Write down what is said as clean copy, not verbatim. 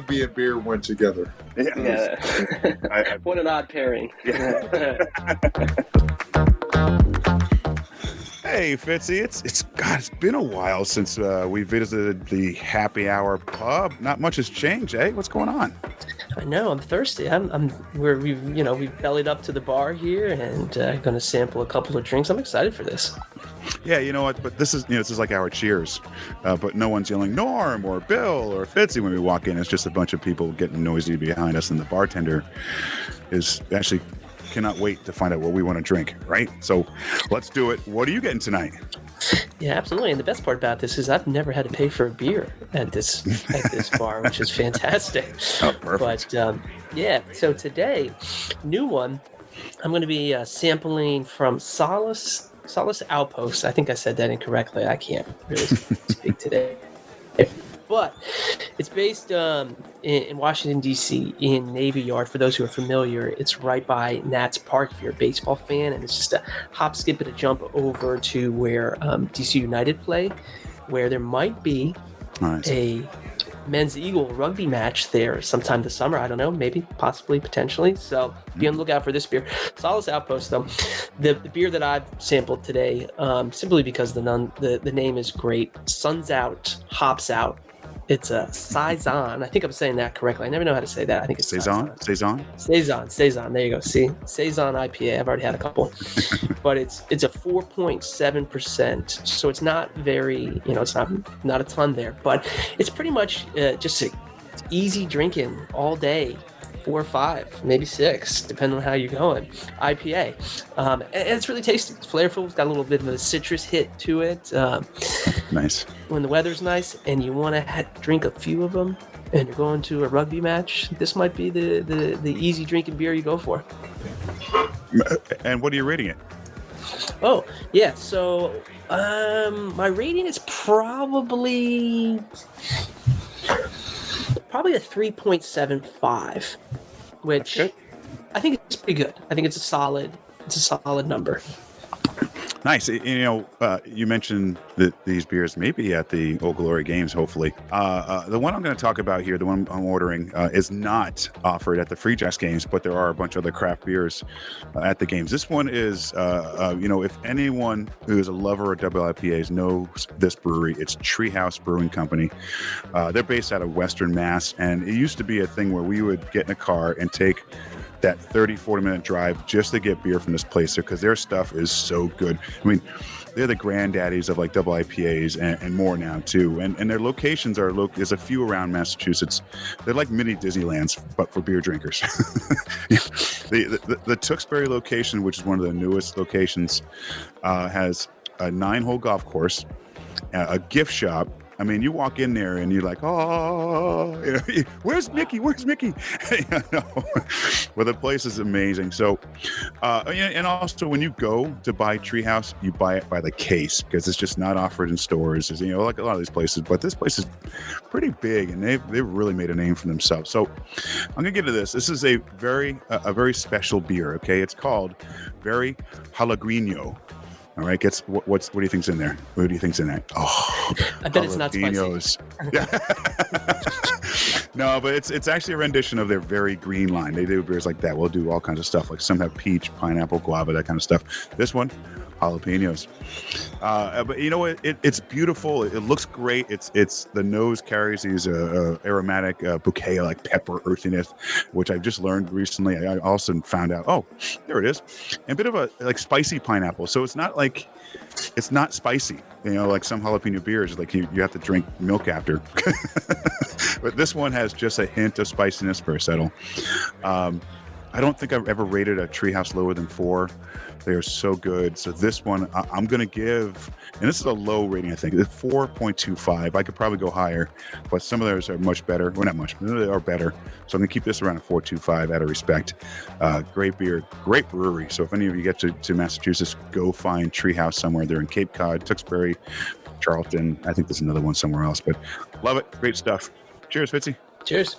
rugby and beer went together. Yeah. What an odd pairing. Yeah. Hey, Fitzy, it's been a while since we visited the happy hour pub. Not much has changed, eh? What's going on? I know, I'm thirsty. We've bellied up to the bar here and going to sample a couple of drinks. I'm excited for this. Yeah, you know what? But this is like our cheers. But no one's yelling Norm or Bill or Fitzy when we walk in. It's just a bunch of people getting noisy behind us, and the bartender is actually cannot wait to find out what we want to drink, right? So let's do it. What are you getting tonight? Yeah, absolutely. And the best part about this is I've never had to pay for a beer at this bar, which is fantastic. Oh, perfect. But so today, new one, I'm going to be sampling from Solace Outpost. I think I said that incorrectly. I can't really speak today. But it's based in Washington, D.C., in Navy Yard. For those who are familiar, it's right by Nats Park if you're a baseball fan. And it's just a hop, skip, and a jump over to where D.C. United play, where there might be a men's Eagle rugby match there sometime this summer. I don't know, maybe, possibly, potentially. So be on the lookout for this beer. Solace Outpost, though. The beer that I've sampled today, simply because the name is great. Sun's out, hops out. It's a Saison. I think I'm saying that correctly. I never know how to say that. I think it's Saison. Saison. There you go. See, Saison IPA. I've already had a couple, but it's a 4.7%. So it's not very, it's not a ton there, but it's pretty much just easy drinking all day. 4 or 5, maybe 6, depending on how you're going. IPA, and it's really tasty. It's flavorful. It's got a little bit of a citrus hit to it. Nice. When the weather's nice and you want to drink a few of them, and you're going to a rugby match, this might be the easy drinking beer you go for. And what are you rating it? Oh yeah, so my rating is probably a 3.75, which I think it's pretty good. I think it's a solid number. Nice. You mentioned that these beers may be at the Old Glory Games, hopefully. The one I'm going to talk about here, the one I'm ordering, is not offered at the Free Jacks Games, but there are a bunch of other craft beers at the games. This one is, if anyone who is a lover of double IPAs knows this brewery, it's Treehouse Brewing Company. They're based out of Western Mass, and it used to be a thing where we would get in a car and take that 40-minute drive just to get beer from this place because their stuff is so good. I mean, they're the granddaddies of like double IPAs and more now too. And their locations there's a few around Massachusetts. They're like mini Disneylands, but for beer drinkers. The Tewksbury location, which is one of the newest locations, has a 9-hole golf course, a gift shop. I mean, you walk in there and you're like, oh, where's Mickey? Where's Mickey? Well, the place is amazing. So, and also when you go to buy Treehouse, you buy it by the case because it's just not offered in stores. It's, like a lot of these places, but this place is pretty big and they've really made a name for themselves. So I'm gonna get to this. This is a very special beer. Okay, it's called Very Jalagreeño. All right, what do you think's in there? What do you think's in that? Oh, I bet it's not spicy. No, but it's actually a rendition of their Very Green line. They do beers like that. We'll do all kinds of stuff. Like some have peach, pineapple, guava, that kind of stuff. This one, jalapeños. But you know what? It's beautiful. It looks great. It's the nose carries these aromatic bouquet like pepper, earthiness, which I've just learned recently. I also found out. Oh, there it is. And a bit of a like spicy pineapple. So it's not spicy. Like some jalapeno beers, like you have to drink milk after. But this one has just a hint of spiciness for a settle. I don't think I've ever rated a Treehouse lower than 4. They are so good. So this one I'm going to give, and this is a low rating, I think. It's 4.25. I could probably go higher, but some of those are much better. Well, not much, they are better. So I'm going to keep this around a 4.25 out of respect. Great beer, great brewery. So if any of you get to Massachusetts, go find Treehouse somewhere. They're in Cape Cod, Tewksbury, Charlton. I think there's another one somewhere else, but love it. Great stuff. Cheers, Fitzy. Cheers.